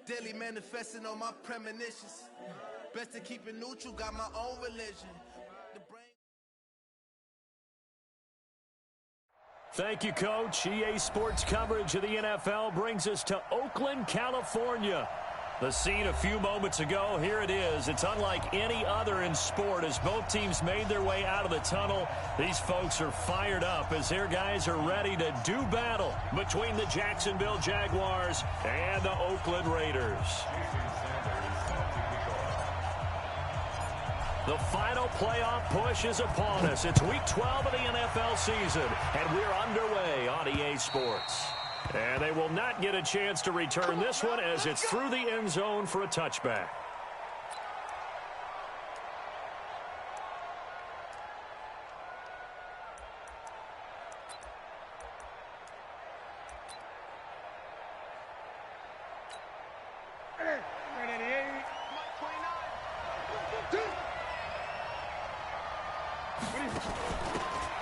Daily manifesting on my premonitions. Best to keep it neutral, got my own religion. Thank you, Coach. EA Sports coverage of the NFL brings us to Oakland, California. The scene a few moments ago, here it is. It's unlike any other in sport as both teams made their way out of the tunnel. These folks are fired up as their guys are ready to do battle between the Jacksonville Jaguars and the Oakland Raiders. The final playoff push is upon us. It's Week 12 of the NFL season, and we're underway on EA Sports. And they will not get a chance to return this one as it's through the end zone for a touchback.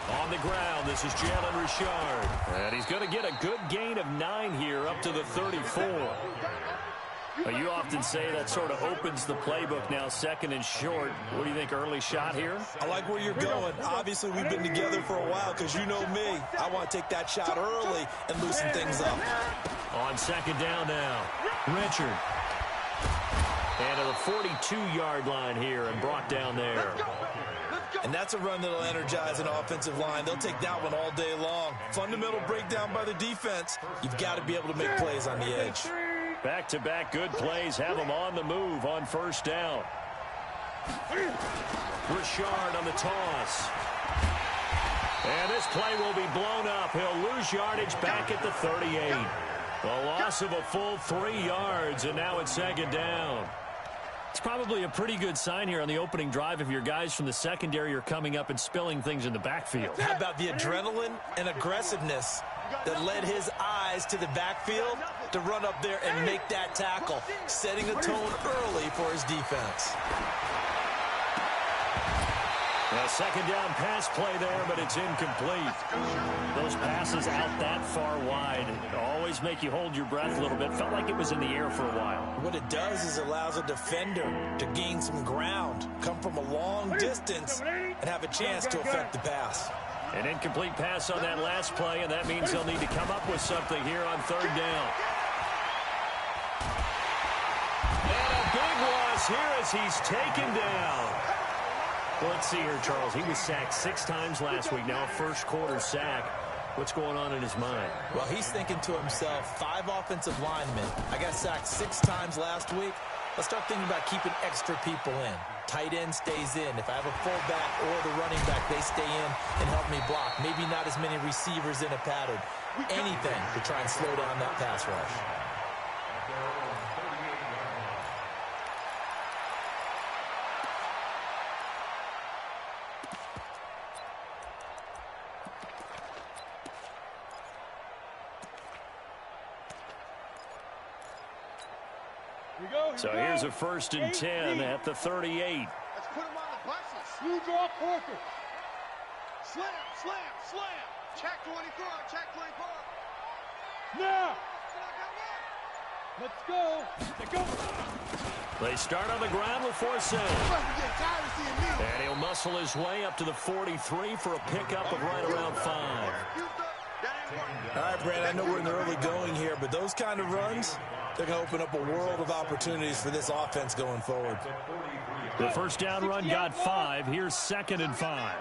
On the ground, this is Jalen Richard. And he's going to get a good gain of 9 here up to the 34. You often say that sort of opens the playbook now, second and short. What do you think, early shot here? I like where you're going. Obviously, we've been together for a while because you know me. I want to take that shot early and loosen things up. On second down now, Richard. And to the 42-yard line here and brought down there. And that's a run that'll energize an offensive line. They'll take that one all day long. Fundamental breakdown by the defense. You've got to be able to make plays on the edge. Back-to-back good plays have them on the move on first down. Richard on the toss. And this play will be blown up. He'll lose yardage back at the 38. The loss of a full 3 yards, and now it's second down. It's probably a pretty good sign here on the opening drive if your guys from the secondary are coming up and spilling things in the backfield. How about the adrenaline and aggressiveness that led his eyes to the backfield to run up there and make that tackle, setting a tone early for his defense. A second down pass play there, but it's incomplete. Those passes out that far wide always make you hold your breath a little bit. Felt like it was in the air for a while. What it does is allows a defender to gain some ground, come from a long distance, and have a chance to affect the pass. An incomplete pass on that last play, and that means they'll need to come up with something here on third down. And a big loss here as he's taken down. Well, let's see here, Charles. He was sacked 6 times last week. Now a first-quarter sack. What's going on in his mind? Well, he's thinking to himself, 5 offensive linemen. I got sacked 6 times last week. Let's start thinking about keeping extra people in. Tight end stays in. If I have a fullback or the running back, they stay in and help me block. Maybe not as many receivers in a pattern. Anything to try and slow down that pass rush. So here's a 1st and 10 at the 38. Let's put him on the buses. You draw Porter. Slam, slam, slam. Check 24, check 24. Now. Let's go. Let's go. They start on the ground with 4 cents. And he'll muscle his way up to the 43 for a pickup of right around 5. All right, Brad, I know we're in the early going here, but those kind of runs, they're going to open up a world of opportunities for this offense going forward. The first down run got 5. Here's 2nd and 5.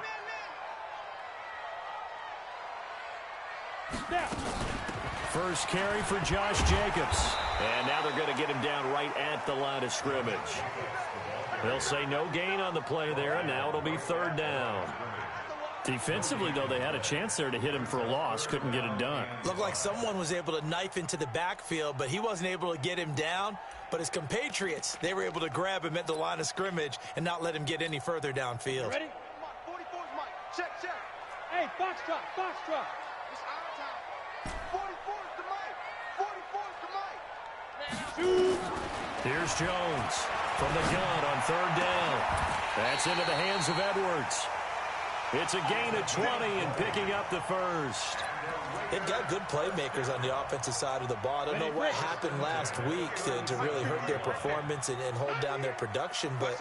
First carry for Josh Jacobs. And now they're going to get him down right at the line of scrimmage. They'll say no gain on the play there, and now it'll be 3rd down. Defensively, though, they had a chance there to hit him for a loss. Couldn't get it done. Looked like someone was able to knife into the backfield, but he wasn't able to get him down. But his compatriots, they were able to grab him at the line of scrimmage and not let him get any further downfield. Ready? 44's Mike. Check, check. Hey, box drop, box drop. It's our time. 44's the Mike. 44's the Mike. Here's Jones from the gun on 3rd down. That's into the hands of Edwards. It's a gain of 20 and picking up the first. They've got good playmakers on the offensive side of the ball. I don't know what happened last week to really hurt their performance and hold down their production, but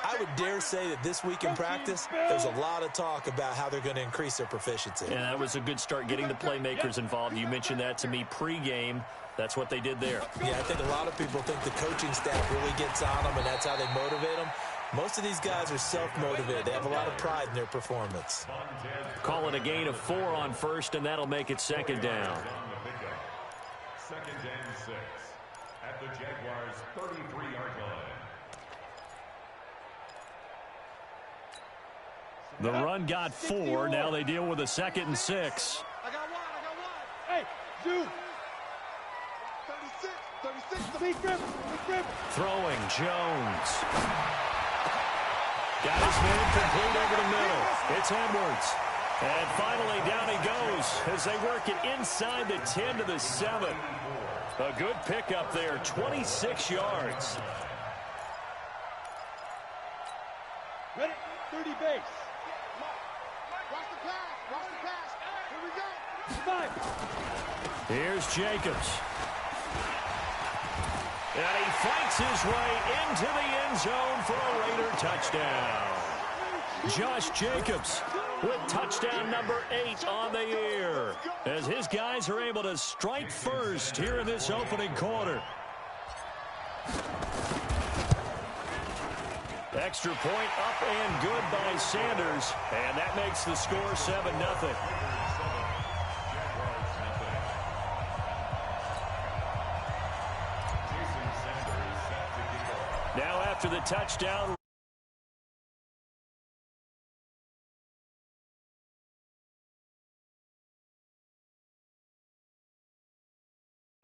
I would dare say that this week in practice, there's a lot of talk about how they're going to increase their proficiency. And that was a good start, getting the playmakers involved. You mentioned that to me pregame. That's what they did there. Yeah, I think a lot of people think the coaching staff really gets on them, and that's how they motivate them. Most of these guys are self-motivated. They have a lot of pride in their performance. Call it a gain of 4 on first, and that'll make it second down. Second and 6 at the Jaguars' 33-yard line. The run got 4. Now they deal with a 2nd and 6. I got one. Hey, Jude. 36. Big grip. Throwing, Jones. Got his man complete over the middle. It's Edwards. And finally down he goes as they work it inside the 10 to the 7. A good pickup there, 26 yards. Ready? 30 base. Watch the pass. Here we go. 5. Here's Jacobs. And he fights his way into the end zone for a Raider touchdown. Josh Jacobs with touchdown number 8 on the year, as his guys are able to strike first here in this opening quarter. Extra point up and good by Sanders, and that makes the score 7-0. Now after the touchdown,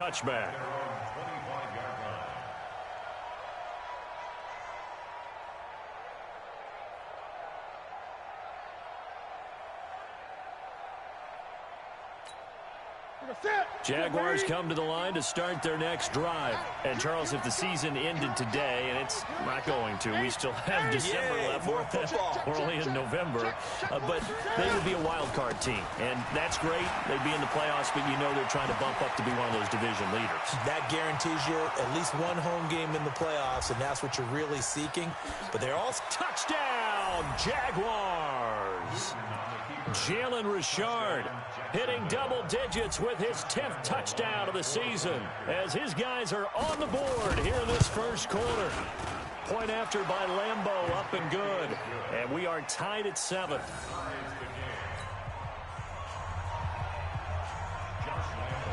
touchback. Jaguars come to the line to start their next drive. And, Charles, if the season ended today, and it's not going to, we still have December left. We're only in November. But they would be a wild card team. And that's great. They'd be in the playoffs, but you know they're trying to bump up to be one of those division leaders. That guarantees you at least one home game in the playoffs, and that's what you're really seeking. But they're all touchdown, Jaguars! Jalen Richard hitting double digits with his 10th touchdown of the season as his guys are on the board here in this first quarter. Point after by Lambeau, up and good. And we are tied at 7.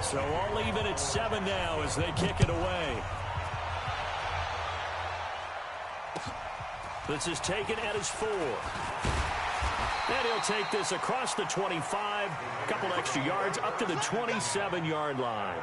So all even at 7 now as they kick it away. This is taken at his 4. And he'll take this across the 25, a couple extra yards, up to the 27-yard line.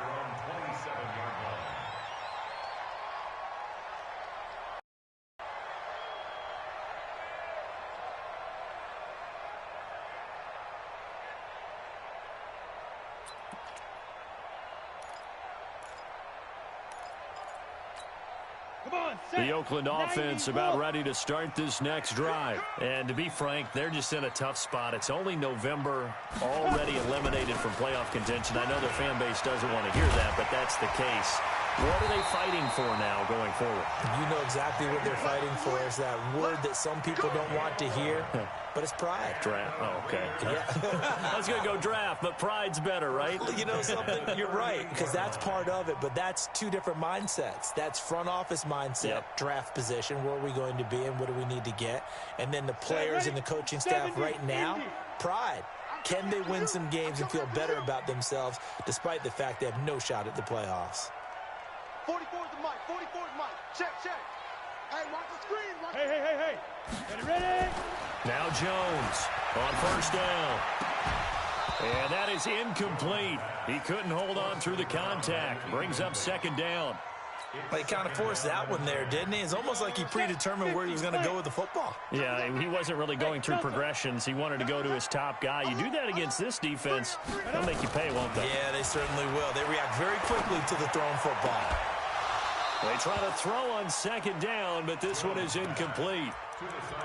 The Oakland offense about ready to start this next drive. And to be frank, they're just in a tough spot. It's only November, already eliminated from playoff contention. I know their fan base doesn't want to hear that, but that's the case. What are they fighting for now going forward? You know exactly what they're fighting for. Is that word that some people don't want to hear, but it's pride. Draft. Oh, okay. Yeah. I was going to go draft, but pride's better, right? You know something? You're right, because that's part of it, but that's two different mindsets. That's front office mindset, draft position, where are we going to be and what do we need to get? And then the players and the coaching staff right now, pride. Can they win some games and feel better about themselves despite the fact they have no shot at the playoffs? 44 is the mic. 44 is mic. Check. Hey, watch the screen. Hey. Ready? Now Jones on first down. And that is incomplete. He couldn't hold on through the contact. Brings up second down. Well, he kind of forced that one there, didn't he? It's almost like he predetermined where he was going to go with the football. Yeah, he wasn't really going through progressions. He wanted to go to his top guy. You do that against this defense, they'll make you pay, won't they? Yeah, they certainly will. They react very quickly to the thrown football. They try to throw on second down, but this one is incomplete.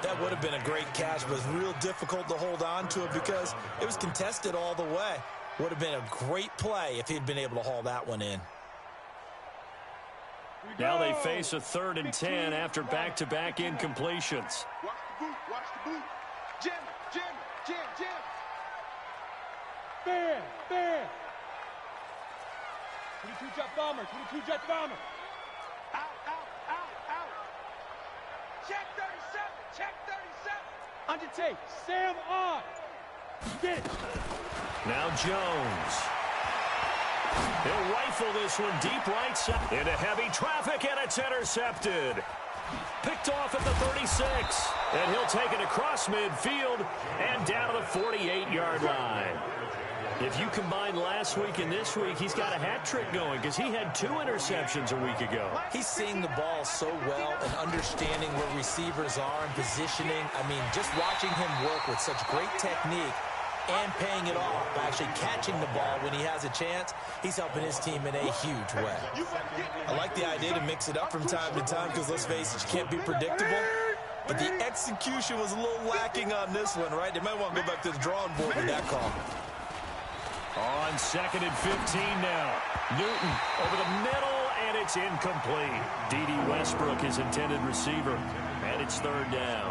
That would have been a great catch, but it was real difficult to hold on to it because it was contested all the way. Would have been a great play if he'd been able to haul that one in. Now they face a 3rd and 10 after back-to-back incompletions. Watch the boot, watch the boot. Jam, jam, jam, jam. Fair, fair. 22 jet bomber, 22 jet bomber. Out, out, out, out. Check 37, check 37. Undertake, Sam on. Get it. Now Jones. He'll rifle this one deep right side into heavy traffic, and it's intercepted. Picked off at the 36, and he'll take it across midfield and down to the 48-yard line. If you combine last week and this week, he's got a hat trick going because he had 2 interceptions a week ago. He's seeing the ball so well and understanding where receivers are and positioning. I mean, just watching him work with such great technique and paying it off by actually catching the ball when he has a chance, he's helping his team in a huge way. I like the idea to mix it up from time to time because, let's face it, you can't be predictable. But the execution was a little lacking on this one, right? They might want to go back to the drawing board with that call. On 2nd and 15 now. Newton over the middle, and it's incomplete. D.D. Westbrook, his intended receiver, and it's 3rd down.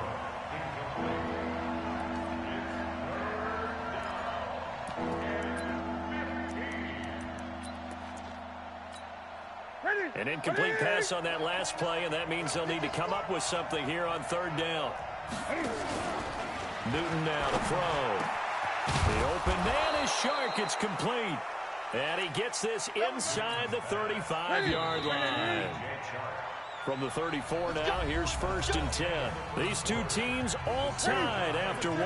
An incomplete pass on that last play, and that means they'll need to come up with something here on 3rd down. Newton now to throw. The open man is Shark. It's complete. And he gets this inside the 35-yard line. From the 34 now, here's 1st and 10. These two teams all tied after 1.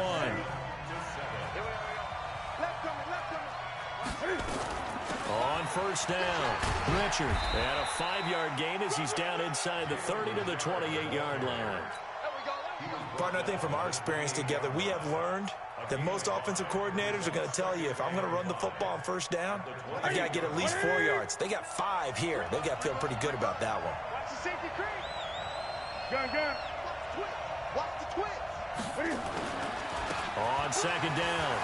On 1st down, Richard. And a 5-yard gain as he's down inside the 30 to the 28-yard line. Partner, I think from our experience together, we have learned that most offensive coordinators are going to tell you, if I'm going to run the football on 1st down, I've got to get at least 4 yards. They got 5 here. They've got to feel pretty good about that one. Watch the safety creep. Gun, gun. Watch the twist. On 2nd down,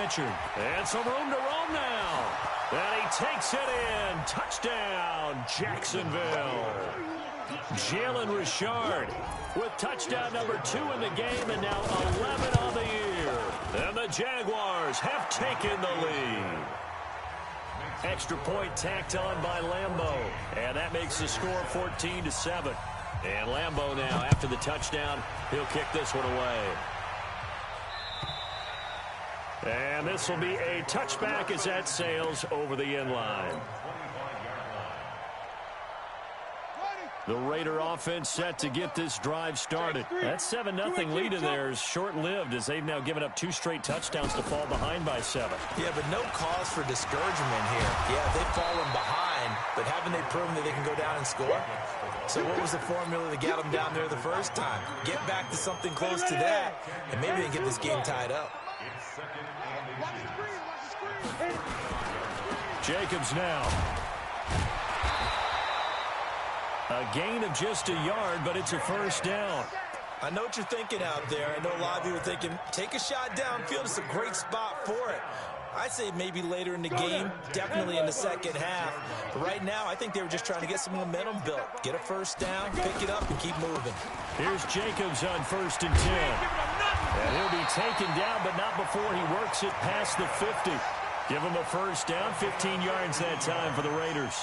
Richard. And some room to roam now. And he takes it in. Touchdown, Jacksonville. Jalen Richard with touchdown number 2 in the game, and now 11 on the year. And the Jaguars have taken the lead. Extra point tacked on by Lambeau. And that makes the score 14-7. And Lambeau now, after the touchdown, he'll kick this one away. And this will be a touchback as that sails over the end line. The Raider offense set to get this drive started. That 7-0 lead in there is short-lived as they've now given up 2 straight touchdowns to fall behind by 7. Yeah, but no cause for discouragement here. Yeah, they've fallen behind, but haven't they proven that they can go down and score? So what was the formula that got them down there the first time? Get back to something close to that, and maybe they can get this game tied up. Jacobs now. A gain of just a yard, but it's a 1st down. I know what you're thinking out there. I know a lot of you are thinking, take a shot downfield. It's a great spot for it. I'd say maybe later in the game, definitely in the second half. But right now, I think they were just trying to get some momentum built. Get a 1st down, pick it up, and keep moving. Here's Jacobs on 1st and 10. And he'll be taken down, but not before he works it past the 50. Give him a 1st down, 15 yards that time for the Raiders.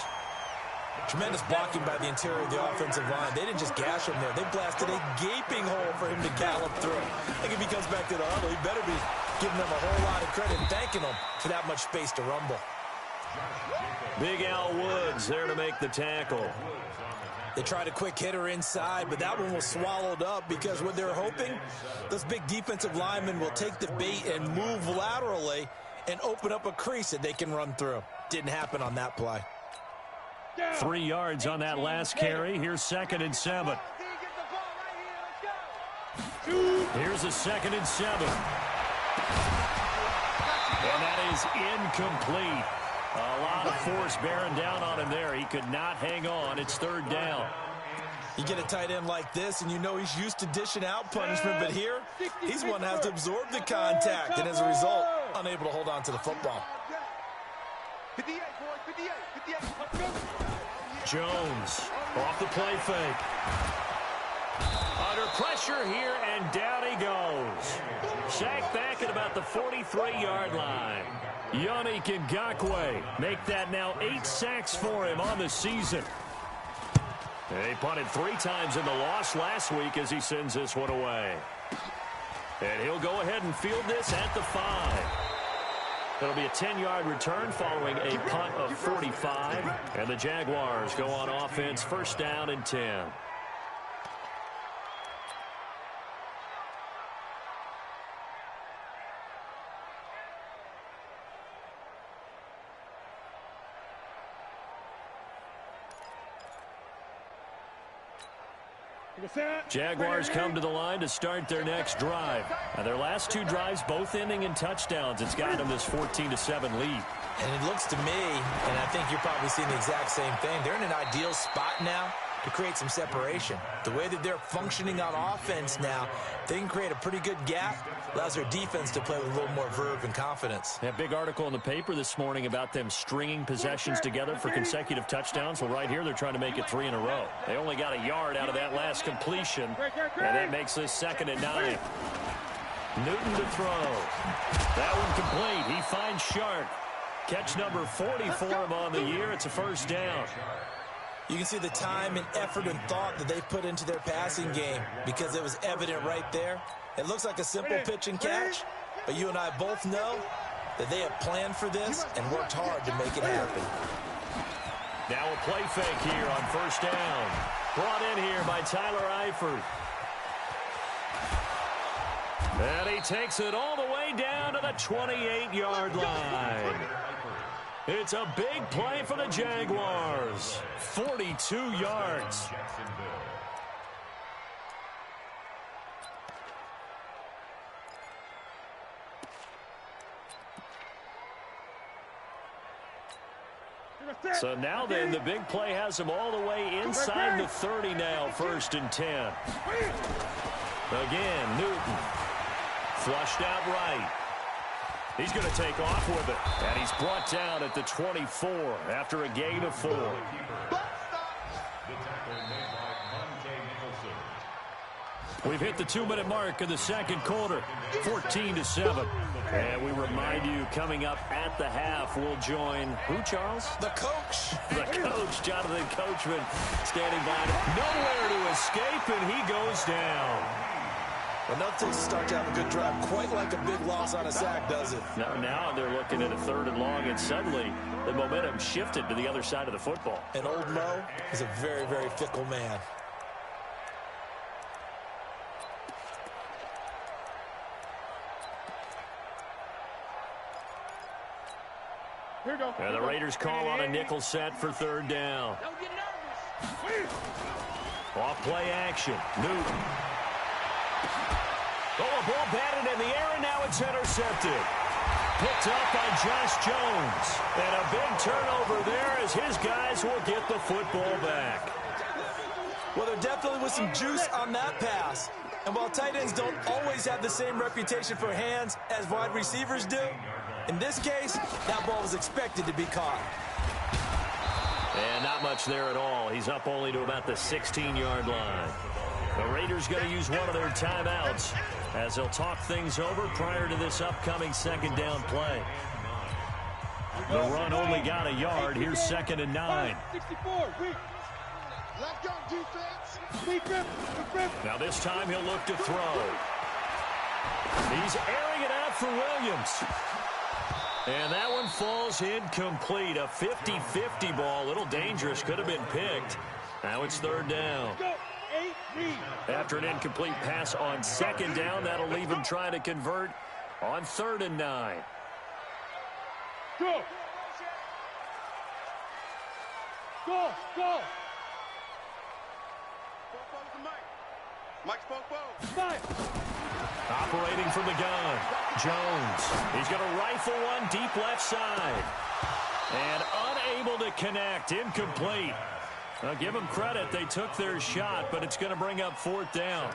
Tremendous blocking by the interior of the offensive line. They didn't just gash him there. They blasted a gaping hole for him to gallop through. I think if he comes back to the huddle, he better be giving them a whole lot of credit and thanking them for that much space to rumble. Big Al Woods there to make the tackle. They tried a quick hitter inside, but that one was swallowed up because what they're hoping, those big defensive linemen will take the bait and move laterally and open up a crease that they can run through. Didn't happen on that play. 3 yards on that last carry. Here's 2nd and 7. Here's a 2nd and 7. And that is incomplete. A lot of force bearing down on him there. He could not hang on. It's third down. You get a tight end like this, and you know he's used to dishing out punishment, but here, he's one that has to absorb the contact, and as a result, unable to hold on to the football. 58, boys, 58, 58. Jones off the play fake. Under pressure here, and down he goes. Sacked back at about the 43-yard line. Yannick Ngakoue make that now 8 sacks for him on the season. He punted 3 times in the loss last week as he sends this one away. And he'll go ahead and field this at the 5. It'll be a 10-yard return following a punt of 45. And the Jaguars go on offense, first down and 10. Jaguars come to the line to start their next drive. Now their last 2 drives both ending in touchdowns. It's got them this 14-7 lead. And it looks to me, and I think you're probably seeing the exact same thing, they're in an ideal spot now to create some separation. The way that they're functioning on offense now, they can create a pretty good gap. Allows their defense to play with a little more verve and confidence. That big article in the paper this morning about them stringing possessions together for consecutive touchdowns. Well, right here, they're trying to make it 3 in a row. They only got a yard out of that last completion, and that makes this 2nd and 9. Newton to throw. That one complete. He finds Sharp. Catch number 40 for him on the year. It's a first down. You can see the time and effort and thought that they put into their passing game because it was evident right there. It looks like a simple pitch and catch, but you and I both know that they have planned for this and worked hard to make it happen. Now a play fake here on first down. Brought in here by Tyler Eifert. And he takes it all the way down to the 28-yard line. It's a big play for the Jaguars. 42 yards. So now then, the big play has him all the way inside the 30 now, 1st and 10. Again, Newton. Flushed out right. He's going to take off with it. And he's brought down at the 24 after a gain of 4. We've hit the 2-minute mark of the second quarter, 14-7. And we remind you, coming up at the half, we'll join who, Charles? The coach. The coach, Jonathan Coachman, standing by. Nowhere to escape, and he goes down. Well, nothing to start to have a good drive, quite like a big loss on a sack, does it? Now they're looking at a 3rd and long, and suddenly the momentum shifted to the other side of the football. And old Mo is a very, very fickle man. Here we go. And the Raiders call on a nickel set for 3rd down. Don't get nervous. Off play action. Newton. Oh, a ball batted in the air, and now it's intercepted. Picked up by Josh Jones. And a big turnover there as his guys will get the football back. Well, there definitely was some juice on that pass. And while tight ends don't always have the same reputation for hands as wide receivers do, in this case, that ball was expected to be caught. And not much there at all. He's up only to about the 16-yard line. The Raiders going to use one of their timeouts as they'll talk things over prior to this upcoming 2nd down play. The run only got a yard. Here's 2nd and 9. 64, weak. Let's go, defense. Weak grip, grip. Now this time he'll look to throw. He's airing it out for Williams. And that one falls incomplete. A 50-50 ball. A little dangerous. Could have been picked. Now it's 3rd down. After an incomplete pass on 2nd down, that'll leave him trying to convert on 3rd and 9. Go. Go. Go. Mike Spoke. Operating from the gun. Jones. He's going to rifle one deep left side. And unable to connect. Incomplete. Now, give them credit. They took their shot, but it's going to bring up 4th down.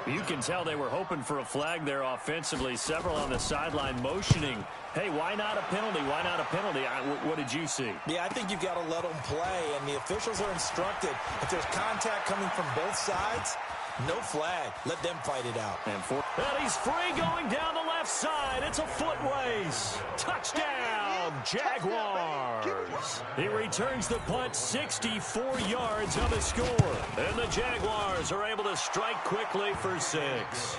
You can tell they were hoping for a flag there offensively. Several on the sideline motioning. Hey, why not a penalty? Why not a penalty? What did you see? Yeah, I think you've got to let them play, and the officials are instructed. If there's contact coming from both sides, no flag. Let them fight it out. And he's free going down the left side. It's a foot race. Touchdown, Jaguars. He returns the punt 64 yards on the score. And the Jaguars are able to strike quickly for 6.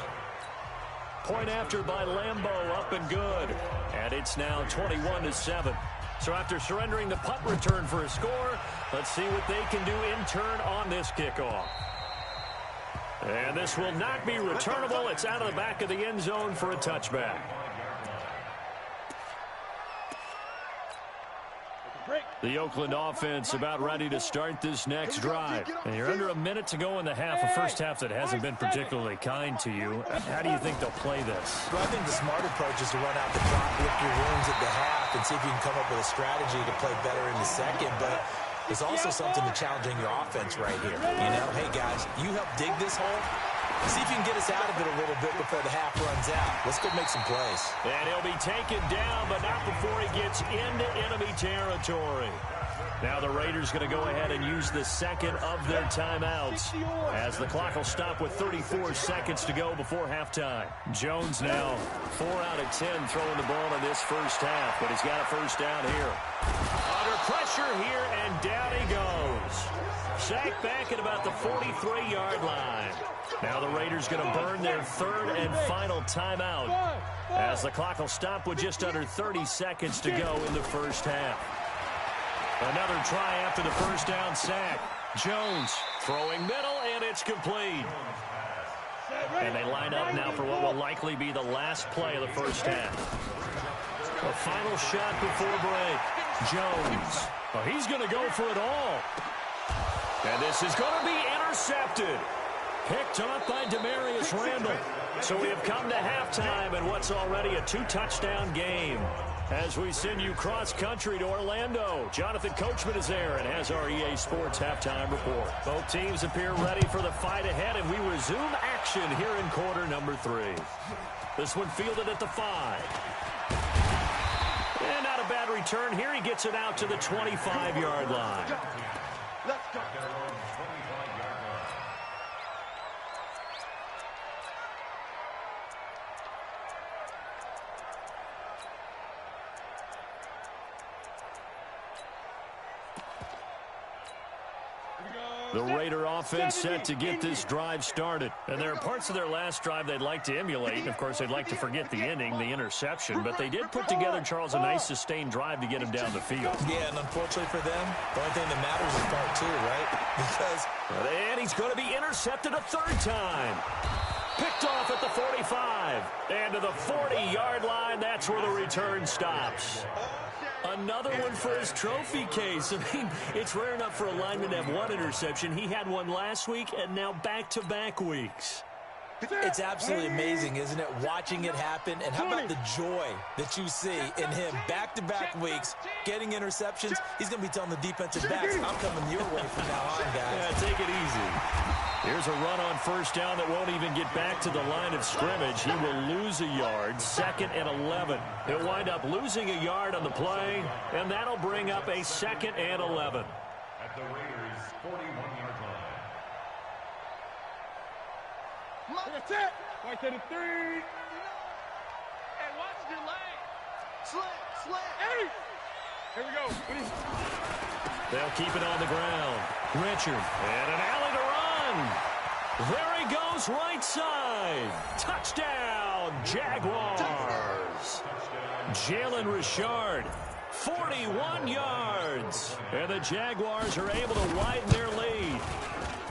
Point after by Lambeau, up and good. And it's now 21-7. So after surrendering the punt return for a score, let's see what they can do in turn on this kickoff. And this will not be returnable. It's out of the back of the end zone for a touchback. The Oakland offense about ready to start this next drive. And you're under a minute to go in the half, a first half that hasn't been particularly kind to you. How do you think they'll play this? Well, I think the smart approach is to run out the clock, lick your wounds at the half, and see if you can come up with a strategy to play better in the second. But there's also something to challenging your offense right here. You know, hey, guys, you help dig this hole. See if you can get us out of it a little bit before the half runs out. Let's go make some plays. And he'll be taken down, but not before he gets into enemy territory. Now the Raiders going to go ahead and use the second of their timeouts as the clock will stop with 34 seconds to go before halftime. Jones now 4 out of 10 throwing the ball in this first half, but he's got a first down here. Under pressure here, and down he goes. Sacked back at about the 43-yard line. Now the Raiders going to burn their third and final timeout as the clock will stop with just under 30 seconds to go in the first half. Another try after the first down sack. Jones throwing middle, and it's complete. And they line up now for what will likely be the last play of the first half. A final shot before break. Jones. Oh, he's going to go for it all. And this is going to be intercepted. Picked off by Demarius Randall. So we have come to halftime in what's already a 2-touchdown game. As we send you cross-country to Orlando, Jonathan Coachman is there and has our EA Sports halftime report. Both teams appear ready for the fight ahead, and we resume action here in quarter number 3. This one fielded at the 5. And not a bad return here. He gets it out to the 25-yard line. Let's go. The Raider offense set to get this drive started. And there are parts of their last drive they'd like to emulate. And, of course, they'd like to forget the ending, the interception. But they did put together, Charles, a nice sustained drive to get him down the field. Yeah, and unfortunately for them, the only thing that matters is part 2, right? Because... And he's going to be intercepted a third time. Picked off at the 45. And to the 40-yard line, that's where the return stops. Another one for his trophy case. I mean, it's rare enough for a lineman to have one interception. He had one last week and now back-to-back weeks. It's absolutely amazing, isn't it, watching it happen? And how about the joy that you see in him back-to-back weeks, getting interceptions? He's going to be telling the defensive backs, I'm coming your way from now on, guys. Yeah, take it easy. Here's a run on first down that won't even get back to the line of scrimmage. He will lose a yard, 2nd and 11. He'll wind up losing a yard on the play, and that'll bring up a 2nd and 11. At the Raiders' 41-yard line. That's it. Right to the 3. Hey, watch your leg. Slant. Hey. Here we go. They'll keep it on the ground. Richard, and an alley to run. There he goes, right side. Touchdown, Jaguars. Jalen Richard, 41 yards. And the Jaguars are able to widen their lead.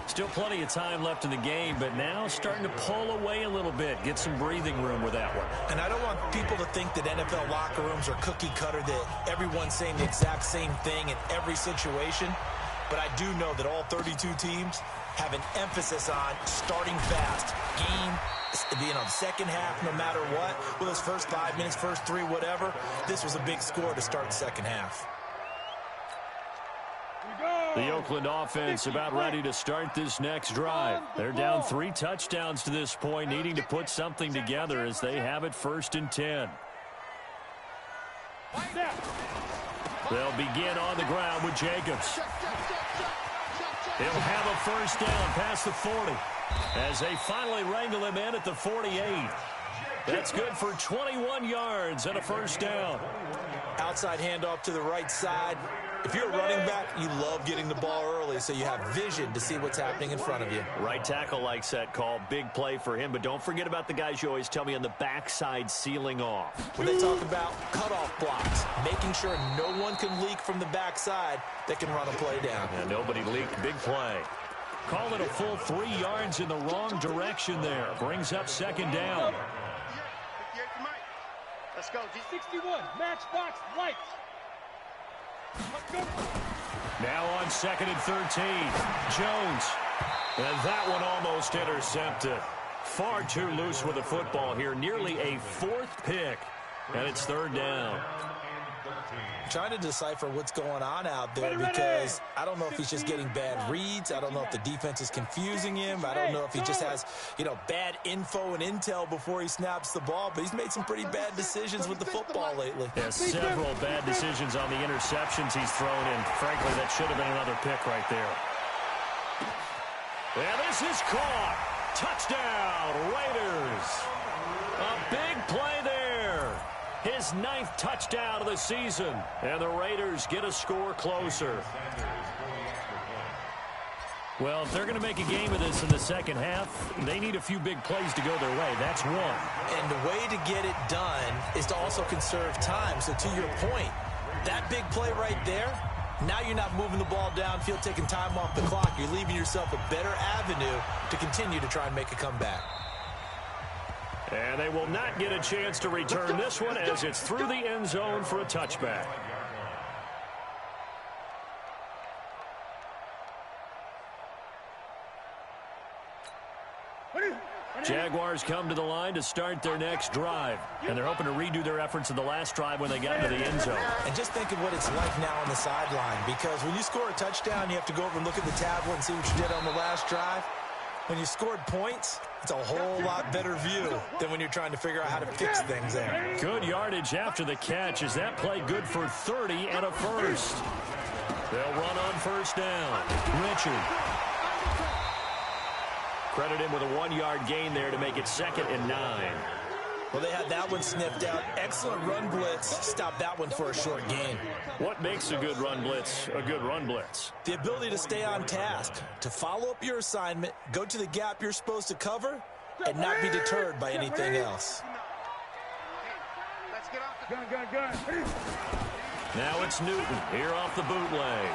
Still plenty of time left in the game, but now starting to pull away a little bit. Get some breathing room with that one. And I don't want people to think that NFL locker rooms are cookie cutter, that everyone's saying the exact same thing in every situation. But I do know that all 32 teams have an emphasis on starting fast. Game, the second half, no matter what. Well, those first 5 minutes, first 3, whatever. This was a big score to start the second half. The Oakland offense about ready to start this next drive. They're down 3 touchdowns to this point, needing to put something together as they have it 1st and 10. They'll begin on the ground with Jacobs. He'll have a 1st down past the 40 as they finally wrangle him in at the 48. That's good for 21 yards and a 1st down. Outside handoff to the right side. If you're a running back, you love getting the ball early so you have vision to see what's happening in front of you. Right tackle likes that call. Big play for him, but don't forget about the guys you always tell me on the backside sealing off. When they talk about cutoff blocks, making sure no one can leak from the backside that can run a play down. And nobody leaked. Big play. Call it a full 3 yards in the wrong direction there. Brings up 2nd down. Let's go. 61, matchbox lights. Now on 2nd and 13. Jones. And that one almost intercepted. Far too loose with the football here. Nearly a 4th pick. And it's 3rd down. Trying to decipher what's going on out there because I don't know if he's just getting bad reads. I don't know if the defense is confusing him. I don't know if he just has, bad info and intel before he snaps the ball. But he's made some pretty bad decisions with the football lately. Yeah, several bad decisions on the interceptions he's thrown in. Frankly, that should have been another pick right there. Yeah, this is caught. Touchdown, Raiders. A big play there. His 9th touchdown of the season. And the Raiders get a score closer. Well, if they're going to make a game of this in the second half, they need a few big plays to go their way. That's one. And the way to get it done is to also conserve time. So to your point, that big play right there, now you're not moving the ball downfield, taking time off the clock. You're leaving yourself a better avenue to continue to try and make a comeback. And they will not get a chance to return this one as it's through the end zone for a touchback. Jaguars come to the line to start their next drive. And they're hoping to redo their efforts in the last drive when they got into the end zone. And just think of what it's like now on the sideline. Because when you score a touchdown, you have to go over and look at the tablet and see what you did on the last drive. When you scored points, it's a whole lot better view than when you're trying to figure out how to fix things there. Good yardage after the catch. Is that play good for 30 and a 1st? They'll run on 1st down. Richard. Credit him with a 1-yard gain there to make it 2nd and 9. Well, they had that one sniffed out. Excellent run blitz. Stop that one for a short gain. What makes a good run blitz a good run blitz? The ability to stay on task, to follow up your assignment, go to the gap you're supposed to cover, and not be deterred by anything else. Gun. Now it's Newton here off the bootleg.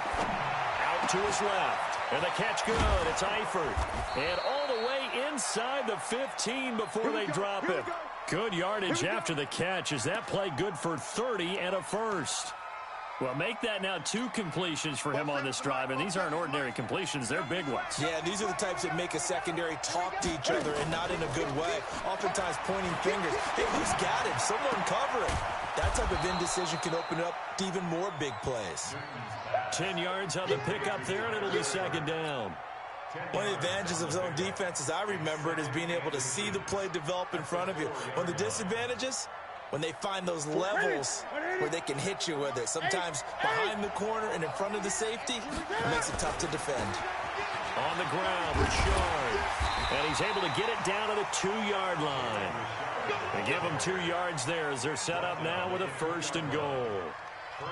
Out to his left. And the catch good. It's Eifert. And all the way inside the 15 before they drop it. Good yardage after the catch. Is that play good for 30 and a 1st? Well, make that now 2 completions for him on this drive, and these aren't ordinary completions. They're big ones. Yeah, these are the types that make a secondary talk to each other and not in a good way. Oftentimes pointing fingers. Hey, who's got him? Someone cover it. That type of indecision can open up to even more big plays. 10 yards on the pickup there, and it'll be 2nd down. One of the advantages of zone defense, as I remember it, is being able to see the play develop in front of you. One of the disadvantages, when they find those levels where they can hit you with it. Sometimes behind the corner and in front of the safety, it makes it tough to defend. On the ground, Richard. And he's able to get it down to the 2-yard line. They give him 2 yards there as they're set up now with a 1st and goal.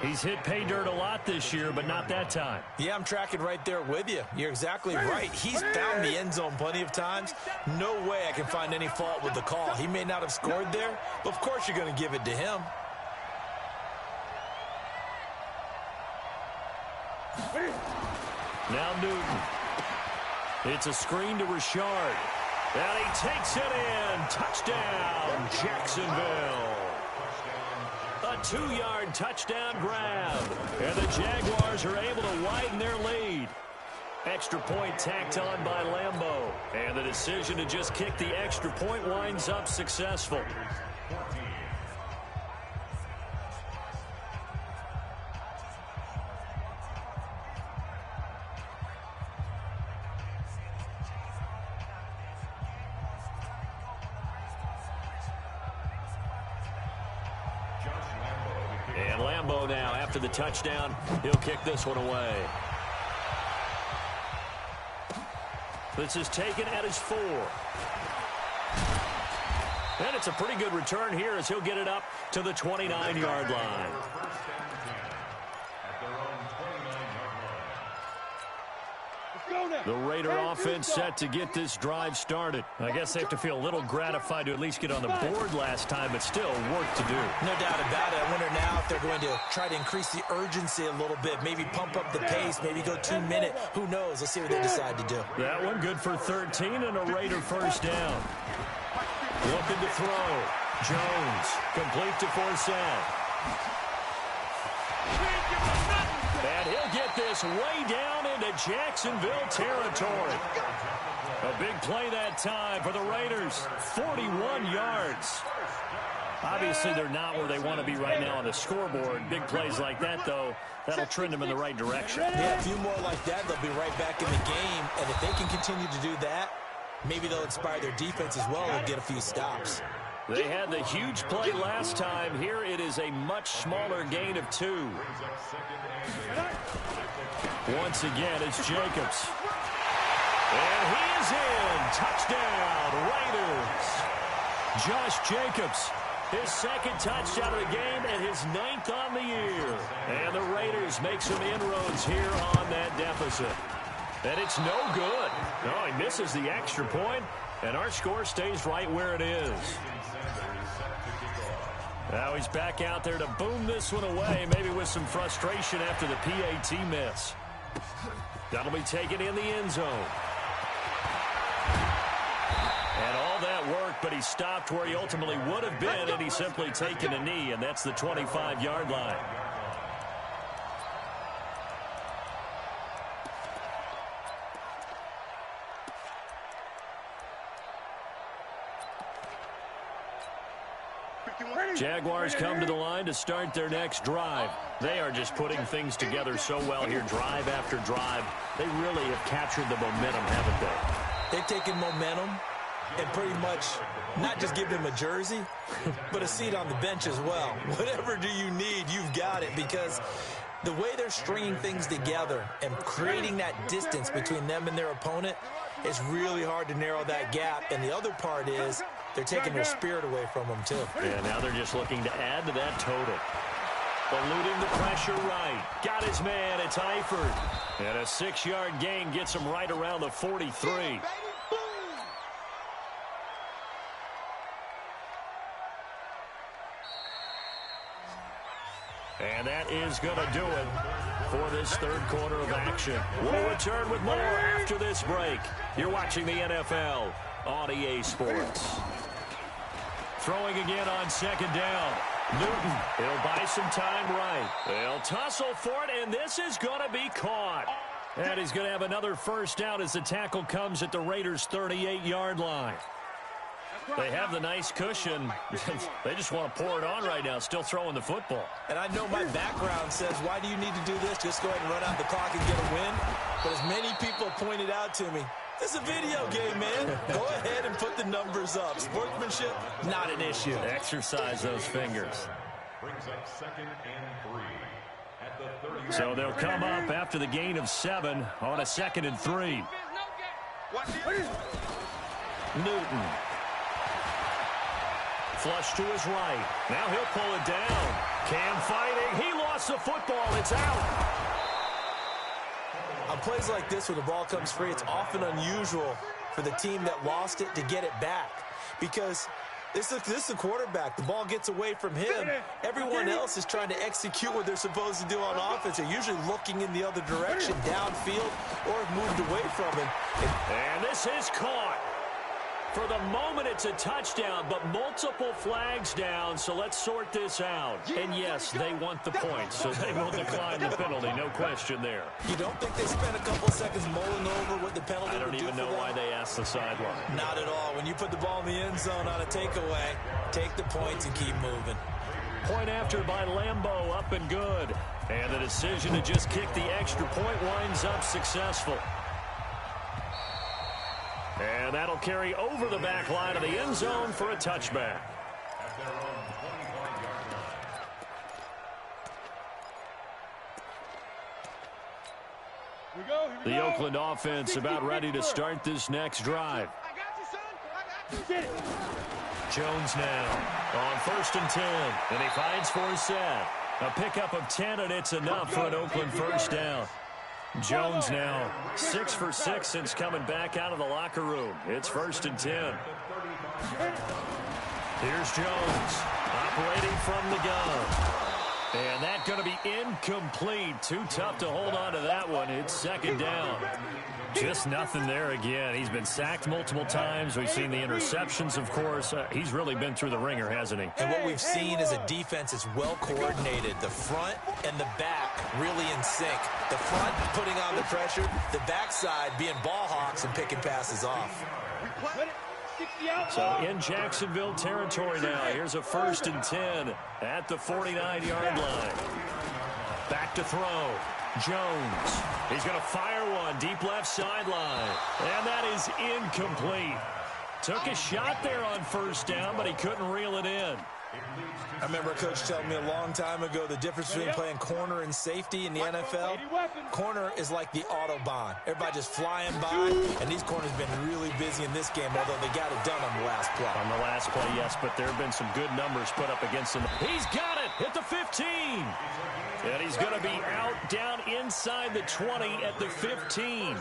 He's hit pay dirt a lot this year, but not that time. Yeah, I'm tracking right there with you. You're exactly right. He's found the end zone plenty of times. No way I can find any fault with the call. He may not have scored there, but of course you're going to give it to him. Now Newton. It's a screen to Richard. And he takes it in. Touchdown, Jacksonville. A 2-yard touchdown grab. And the Jaguars are able to widen their lead. Extra point tacked on by Lambeau. And the decision to just kick the extra point winds up successful. And Lambeau now, after the touchdown, he'll kick this one away. This is taken at his 4. And it's a pretty good return here as he'll get it up to the 29-yard line. The Raider offense set to get this drive started. I guess they have to feel a little gratified to at least get on the board last time, but still work to do. No doubt about it. I wonder now if they're going to try to increase the urgency a little bit, maybe pump up the pace, maybe go 2-minute. Who knows? Let's see what they decide to do. That one good for 13 and a Raider first down. Looking to throw. Jones complete to Forsett. And he'll get this way down into Jacksonville territory. A big play that time for the Raiders. 41 yards. Obviously, they're not where they want to be right now on the scoreboard. Big plays like that, though, that'll trend them in the right direction. Yeah, a few more like that, they'll be right back in the game. And if they can continue to do that, maybe they'll inspire their defense as well and get a few stops. They had the huge play last time. Here it is a much smaller gain of 2. Once again, it's Jacobs. And he is in. Touchdown, Raiders. Josh Jacobs, his second touchdown of the game and his 9th on the year. And the Raiders make some inroads here on that deficit. And it's no good. No, he misses the extra point, and our score stays right where it is. Now he's back out there to boom this one away, maybe with some frustration after the PAT miss. That'll be taken in the end zone. And all that work, but he stopped where he ultimately would have been, and he's simply taken a knee, and that's the 25-yard line. Jaguars come to the line to start their next drive. They are just putting things together so well here, drive after drive. They really have captured the momentum, haven't they? They've taken momentum and pretty much not just given him a jersey, but a seat on the bench as well. Whatever do you need, you've got it, because the way they're stringing things together and creating that distance between them and their opponent, it's really hard to narrow that gap. And the other part is they're taking their spirit away from them, too. Yeah, now they're just looking to add to that total. Eluding the pressure right. Got his man. It's Eifert. And a 6-yard gain gets him right around the 43. And that is going to do it for this third quarter of action. We'll return with more after this break. You're watching the NFL on EA Sports. Throwing again on second down. Newton, he'll buy some time right. They'll tussle for it, and this is going to be caught. And he's going to have another first down as the tackle comes at the Raiders' 38-yard line. They have the nice cushion. They just want to pour it on right now, still throwing the football. And I know my background says, why do you need to do this? Just go ahead and run out the clock and get a win. But as many people pointed out to me, it's a video game, man. Go ahead and put the numbers up. Sportsmanship, not an issue. Exercise those fingers. Brings up 2nd and 3 at the 30. So they'll come up after the gain of 7 on a 2nd and 3. Newton. Flush to his right. Now he'll pull it down. Cam fighting. He lost the football. It's out. On plays like this where the ball comes free, it's often unusual for the team that lost it to get it back. Because this is the quarterback. The ball gets away from him. Everyone else is trying to execute what they're supposed to do on offense. They're usually looking in the other direction, downfield, or have moved away from him. And this is caught. For the moment, it's a touchdown, but multiple flags down, so let's sort this out. And yes, they want the points, so they will decline the penalty, no question there. You don't think they spent a couple seconds mulling over what the penalty would do for them? I don't even know why they asked the sideline. Not at all. When you put the ball in the end zone on a takeaway, take the points and keep moving. Point after by Lambeau, up and good. And the decision to just kick the extra point winds up successful. And that'll carry over the back line of the end zone for a touchback. The Oakland offense about ready to start this next drive. Jones now on 1st and 10, and he finds Forsett. A pickup of 10, and it's enough for an Oakland first down. Jones now 6 for 6 since coming back out of the locker room. It's 1st and 10. Here's Jones operating from the gun. And that's going to be incomplete. Too tough to hold on to that one. It's 2nd down. Just nothing there again. He's been sacked multiple times. We've seen the interceptions, of course. He's really been through the ringer, hasn't he? And what we've seen is a defense that's well coordinated. The front and the back really in sync. The front putting on the pressure. The backside being ball hawks and picking passes off. So in Jacksonville territory now. Here's a 1st and 10 at the 49-yard line. Back to throw. Jones. He's going to fire one deep left sideline. And that is incomplete. Took a shot there on 1st down, but he couldn't reel it in. I remember a coach telling me a long time ago the difference between playing corner and safety in the NFL. Corner is like the Autobahn. Everybody just flying by, and these corners have been really busy in this game, although they got it done on the last play. On the last play, yes, but there have been some good numbers put up against him. He's got it at the 15. And he's going to be out down inside the 20 at the 15.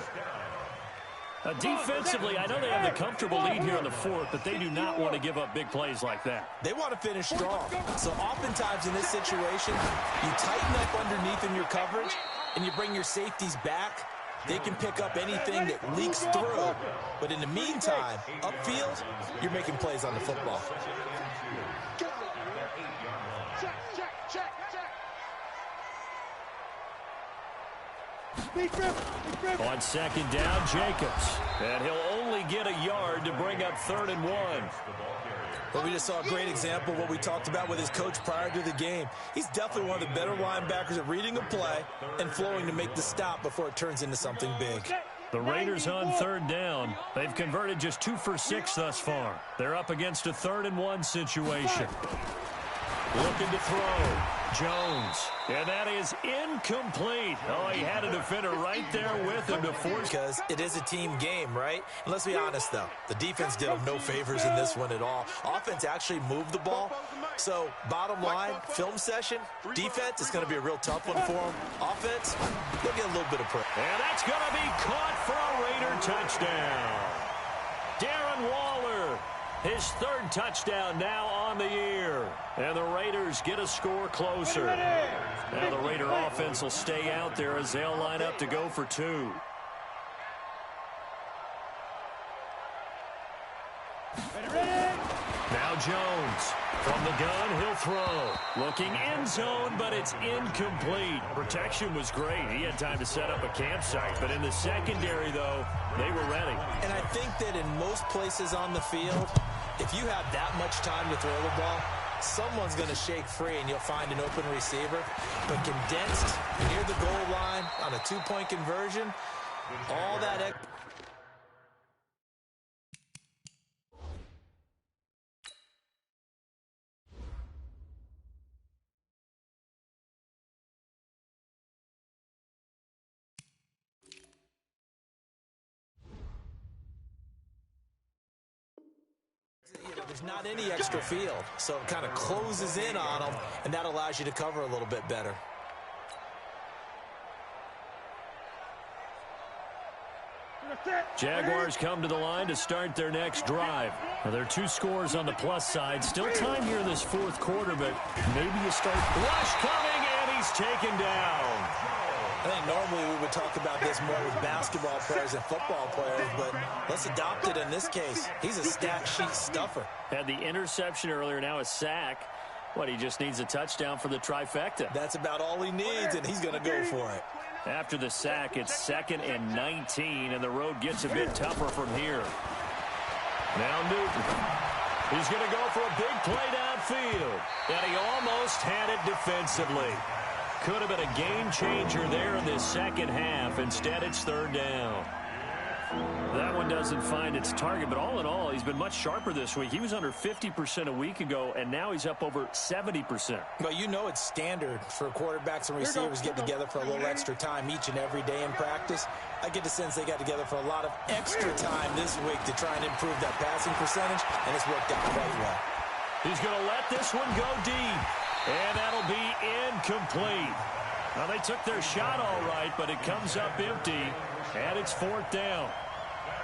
Defensively, I know they have the comfortable lead here in the 4th, but they do not want to give up big plays like that. They want to finish strong. So oftentimes in this situation, you tighten up underneath in your coverage, and you bring your safeties back. They can pick up anything that leaks through. But in the meantime, upfield, you're making plays on the football. On 2nd down, Jacobs. And he'll only get a yard to bring up 3rd and 1. Well, we just saw a great example of what we talked about with his coach prior to the game. He's definitely one of the better linebackers at reading a play and flowing to make the stop before it turns into something big. The Raiders on 3rd down. They've converted just 2 for 6 thus far. They're up against a 3rd and 1 situation. Looking to throw. Jones. And that is incomplete. Oh, he had a defender right there with him to force. Because it is a team game, right? And let's be honest, though. The defense did him no favors in this one at all. Offense actually moved the ball. So, bottom line, film session, defense is going to be a real tough one for them. Offense, they'll get a little bit of pressure. And that's going to be caught for a Raider touchdown. Darren Waller. His 3rd touchdown now on the year. And the Raiders get a score closer. Now the Raider offense will stay out there as they'll line up to go for 2. Now Jones. From the gun, he'll throw. Looking end zone, but it's incomplete. Protection was great. He had time to set up a campsite. But in the secondary, though, they were ready. And I think that in most places on the field, if you have that much time to throw the ball, someone's going to shake free and you'll find an open receiver. But condensed near the goal line on a 2-point conversion, all that there's not any extra field, so it kind of closes in on them, and that allows you to cover a little bit better. Jaguars come to the line to start their next drive. Now, there are 2 scores on the plus side. Still time here in this 4th quarter, but maybe you start. Rush coming, and he's taken down. I think normally we would talk about this more with basketball players and football players, but let's adopt it in this case. He's a stat sheet stuffer. Had the interception earlier, now a sack. What, he just needs a touchdown for the trifecta. That's about all he needs, and he's going to go for it. After the sack, it's 2nd and 19, and the road gets a bit tougher from here. Now Newton. He's going to go for a big play downfield, and he almost had it defensively. Could have been a game changer there in this 2nd half. Instead, it's 3rd down. That one doesn't find its target, but all in all, he's been much sharper this week. He was under 50% a week ago, and now he's up over 70%. Well, you know it's standard for quarterbacks and receivers get together for a little extra time each and every day in practice. I get the sense they got together for a lot of extra time this week to try and improve that passing percentage, and it's worked out quite well. He's going to let this one go deep, and that'll be incomplete. Now, they took their shot all right, but it comes up empty, and it's 4th down.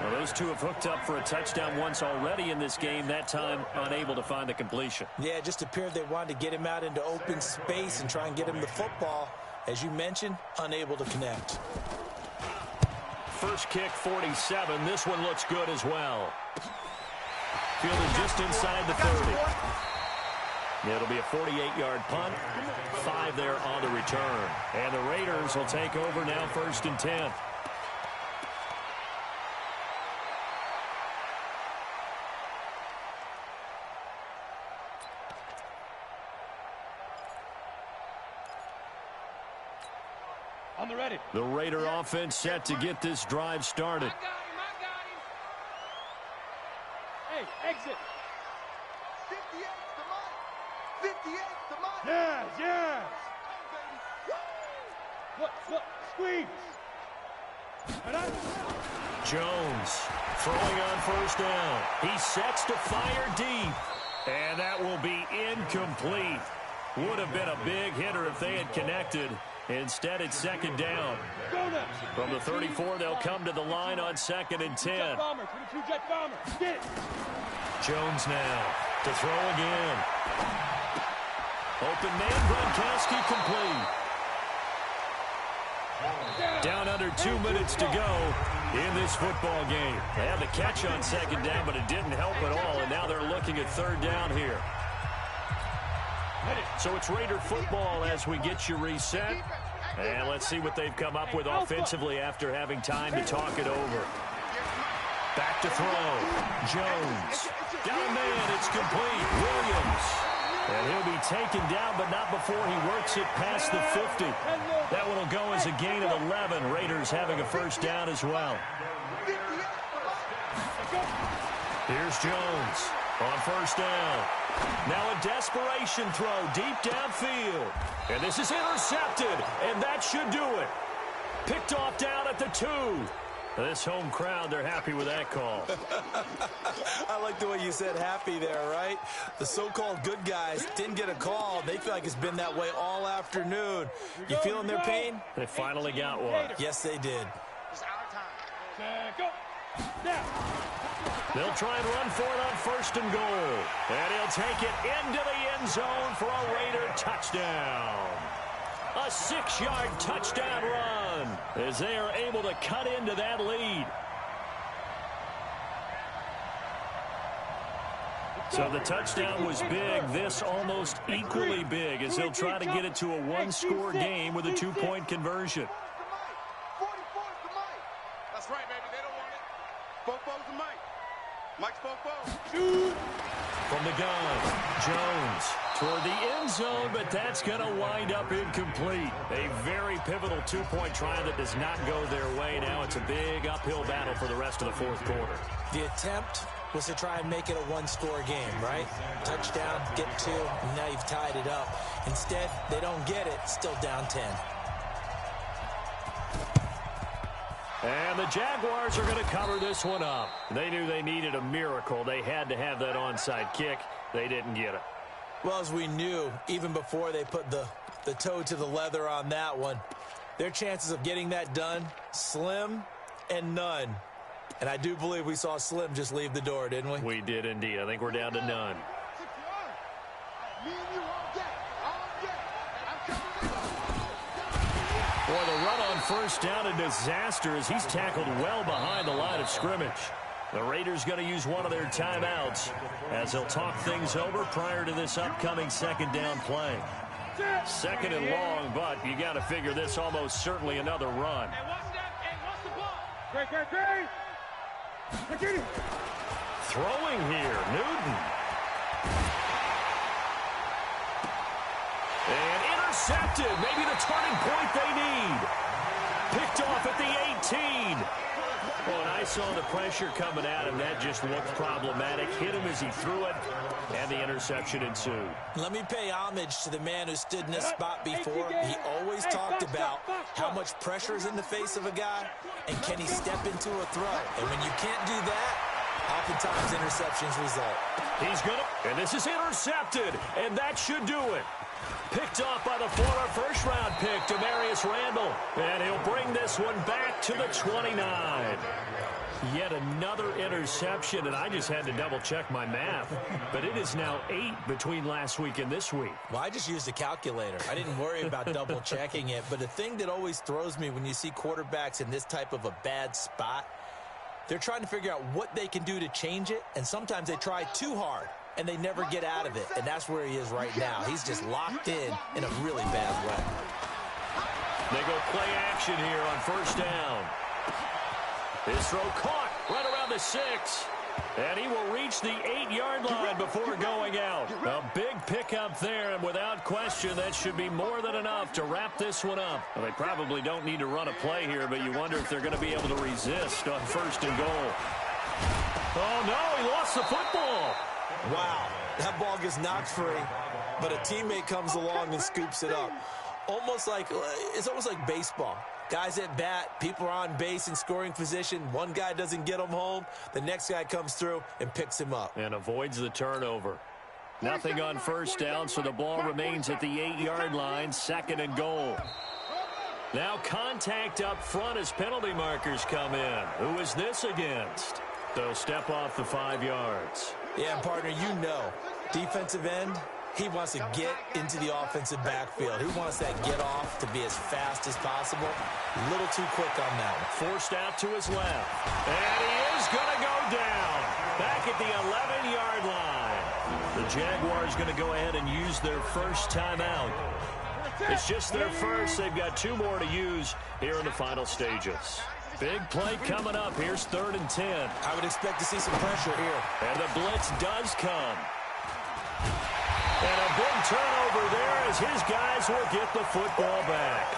Well, those two have hooked up for a touchdown once already in this game, that time unable to find the completion. Yeah, it just appeared they wanted to get him out into open space and try and get him the football. As you mentioned, unable to connect. First kick, 47. This one looks good as well. Fielded just inside the 30. It'll be a 48-yard punt. 5 there on the return. And the Raiders will take over now, 1st and 10. On the ready. The Raider offense set to get this drive started. I got him. Hey, exit. 58 to Mike. 58 to Mike. Yes, yes. Look, squeeze. Jones throwing on 1st down. He sets to fire deep. And that will be incomplete. Would have been a big hitter if they had connected. Instead, it's 2nd down. From the 34, they'll come to the line on 2nd and 10. Jones now to throw again. Open man, Gronkowski complete. Down under 2 minutes to go in this football game. They had the catch on 2nd down, but it didn't help at all, and now they're looking at 3rd down here. So it's Raider football as we get you reset. And let's see what they've come up with offensively after having time to talk it over. Back to throw. Jones. Down man, it's complete. Williams. And he'll be taken down, but not before he works it past the 50. That one will go as a gain of 11. Raiders having a 1st down as well. Here's Jones on 1st down. Now a desperation throw deep downfield. And this is intercepted, and that should do it. Picked off down at the 2. This home crowd, they're happy with that call. I like the way you said happy there, right? The so-called good guys didn't get a call. They feel like it's been that way all afternoon. You feeling their pain? They finally got one. Yes, they did. It's our time. Go. Now. They'll try and run for it on 1st and goal. And he'll take it into the end zone for a Raider touchdown. A 6-yard touchdown run as they are able to cut into that lead. So the touchdown was big. This almost equally big as they'll try to get it to a 1-score game with a 2-point conversion. 44 to Mike. That's right, baby. They don't want it. Fofo's to Mike. Mike's Fofo. From the gun, Jones toward the end zone, but that's going to wind up incomplete. A very pivotal 2-point try that does not go their way. Now it's a big uphill battle for the rest of the 4th quarter. The attempt was to try and make it a 1-score game, right? Touchdown, get 2, and now you've tied it up. Instead, they don't get it, still down 10. And the Jaguars are going to cover this one up. They knew they needed a miracle. They had to have that onside kick. They didn't get it. Well, as we knew, even before they put the toe to the leather on that one, their chances of getting that done, slim and none. And I do believe we saw Slim just leave the door, didn't we? We did indeed. I think we're down to none. Boy, the run on 1st down, a disaster as he's tackled well behind the line of scrimmage. The Raiders going to use one of their timeouts as they'll talk things over prior to this upcoming 2nd down play. 2nd and long, but you got to figure this almost certainly another run. Throwing here, Newton. And intercepted. Maybe the turning point they need. Picked off at the 18. Well, and I saw the pressure coming at him. That just looked problematic. Hit him as he threw it, and the interception ensued. Let me pay homage to the man who stood in this spot before. He always talked about how much pressure is in the face of a guy, and can he step into a throw. And when you can't do that, oftentimes interceptions result. He's going to, and this is intercepted, and that should do it. Picked off by the former first-round pick, Demarius Randall. And he'll bring this one back to the 29. Yet another interception, and I just had to double-check my math. But it is now 8 between last week and this week. Well, I just used a calculator. I didn't worry about double-checking it. But the thing that always throws me when you see quarterbacks in this type of a bad spot, they're trying to figure out what they can do to change it, and sometimes they try too hard, and they never get out of it, and that's where he is right now. He's just locked in a really bad way. They go play action here on first down. His throw caught right around the 6. And he will reach the 8-yard line before going out. A big pickup there, and without question, that should be more than enough to wrap this one up. Well, they probably don't need to run a play here, but you wonder if they're going to be able to resist on first and goal. Oh, no, he lost the football. Wow, that ball gets knocked free, but a teammate comes along and scoops it up. It's almost like baseball. Guys at bat, people are on base in scoring position. One guy doesn't get him home. The next guy comes through and picks him up. And avoids the turnover. Nothing on first down, so the ball remains at the 8-yard line, second and goal. Now contact up front as penalty markers come in. Who is this against? They'll step off the 5 yards. Yeah, partner, you know, defensive end, he wants to get into the offensive backfield. He wants that get off to be as fast as possible. A little too quick on that one. Forced out to his left. And he is going to go down. Back at the 11-yard line. The Jaguars going to go ahead and use their first timeout. It's just their first. They've got 2 more to use here in the final stages. Big play coming up. Here's 3rd and 10. I would expect to see some pressure here. And the blitz does come. And a big turnover there as his guys will get the football back.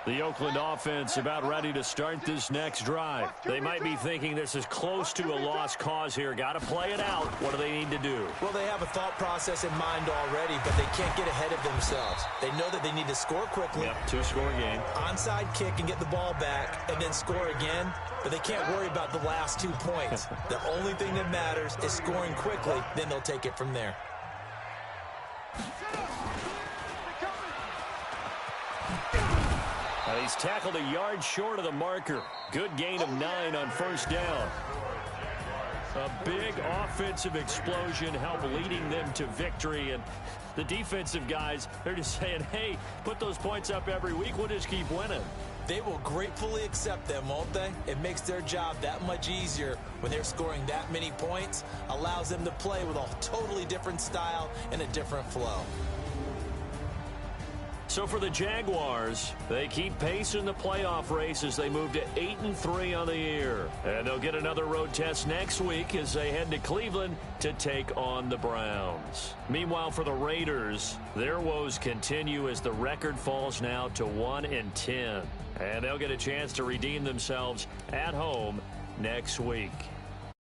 The Oakland offense about ready to start this next drive. They might be thinking this is close to a lost cause here. Got to play it out. What do they need to do? Well, they have a thought process in mind already, but they can't get ahead of themselves. They know that they need to score quickly. Yep, 2-score game. Onside kick and get the ball back and then score again, but they can't worry about the last 2 points. The only thing that matters is scoring quickly, then they'll take it from there. He's tackled a yard short of the marker. Good gain of 9 on first down. A big offensive explosion helped leading them to victory. And the defensive guys, they're just saying, hey, put those points up every week. We'll just keep winning. They will gratefully accept them, won't they? It makes their job that much easier when they're scoring that many points. Allows them to play with a totally different style and a different flow. So for the Jaguars, they keep pace in the playoff race as they move to 8-3 on the year. And they'll get another road test next week as they head to Cleveland to take on the Browns. Meanwhile, for the Raiders, their woes continue as the record falls now to 1-10. And they'll get a chance to redeem themselves at home next week.